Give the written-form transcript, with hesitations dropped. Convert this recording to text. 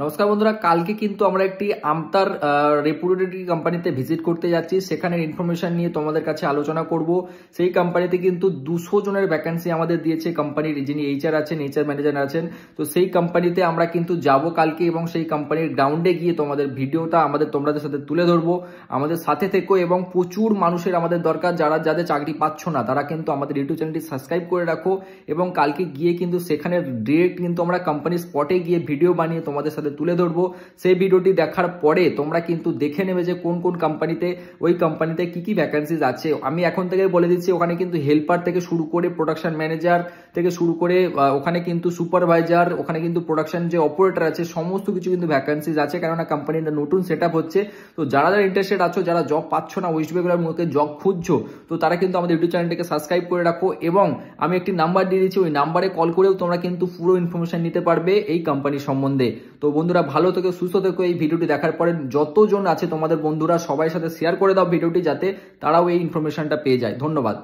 নমস্কার বন্ধুরা, কালকে কিন্তু আমরা একটি আমতার রেপুটেড কোম্পানিতে ভিজিট করতে যাচ্ছি। সেখানের ইনফরমেশন নিয়ে তোমাদের কাছে আলোচনা করব। সেই কোম্পানিতে কিন্তু 200 জনের ভ্যাকেন্সি আমাদের দিয়েছে কোম্পানির যিনি এইচআর আছেন, এইচআর ম্যানেজার আছেন। তো সেই কোম্পানিতে আমরা কিন্তু যাব কালকে এবং সেই কোম্পানির গ্রাউন্ডে গিয়ে তোমাদের ভিডিওটা তোমাদের সাথে তুলে ধরবো। আমাদের সাথে থেকো এবং প্রচুর মানুষের আমাদের দরকার, যাদের চাকরি পাচ্ছ না তারা কিন্তু আমাদের ইউটিউব চ্যানেলটি সাবস্ক্রাইব করে রাখো এবং কালকে গিয়ে কিন্তু সেখানে ডিরেক্ট কিন্তু আমরা কোম্পানির স্পটে গিয়ে ভিডিও বানিয়ে তোমাদের সাথে তুলে ধরবো। সেই ভিডিওটি দেখার পরে তোমরা কিন্তু দেখে নেবে যে কোন কোন কোম্পানিতে ওই কোম্পানিতে কি কি ভ্যাকেন্সিজ আছে। আমি এখন থেকে বলে দিচ্ছি, ওখানে কিন্তু হেল্পার থেকে শুরু করে প্রোডাকশন ম্যানেজার থেকে শুরু করে ওখানে কিন্তু সুপারভাইজার, ওখানে কিন্তু প্রোডাকশন যে অপারেটর আছে, সমস্ত কিছু কিন্তু ভ্যাকেন্সিজ আছে। কেননা কোম্পানিটা নতুন সেট আপ হচ্ছে। তো যারা ইন্টারেস্টেড আছো, যারা জব পাচ্ছ না, ওয়েস্ট বেঙ্গলের মধ্যে জব খুঁজছো, তো তারা কিন্তু আমাদের ইউটিউব চ্যানেলটিকে সাবস্ক্রাইব করে রাখো এবং আমি একটি নাম্বার দিয়ে দিচ্ছি, ওই নাম্বারে কল করেও তোমরা কিন্তু পুরো ইনফরমেশন নিতে পারবে এই কোম্পানি সম্বন্ধে। তো বন্ধুরা, ভালো থেকো, সুস্থ থেকো। এই ভিডিওটি দেখার পরে যতজন আছে তোমাদের বন্ধুরা সবাই সাথে শেয়ার করে দাও ভিডিওটি, যাতে তারাও এই ইনফরমেশনটা পেয়ে যায়। ধন্যবাদ।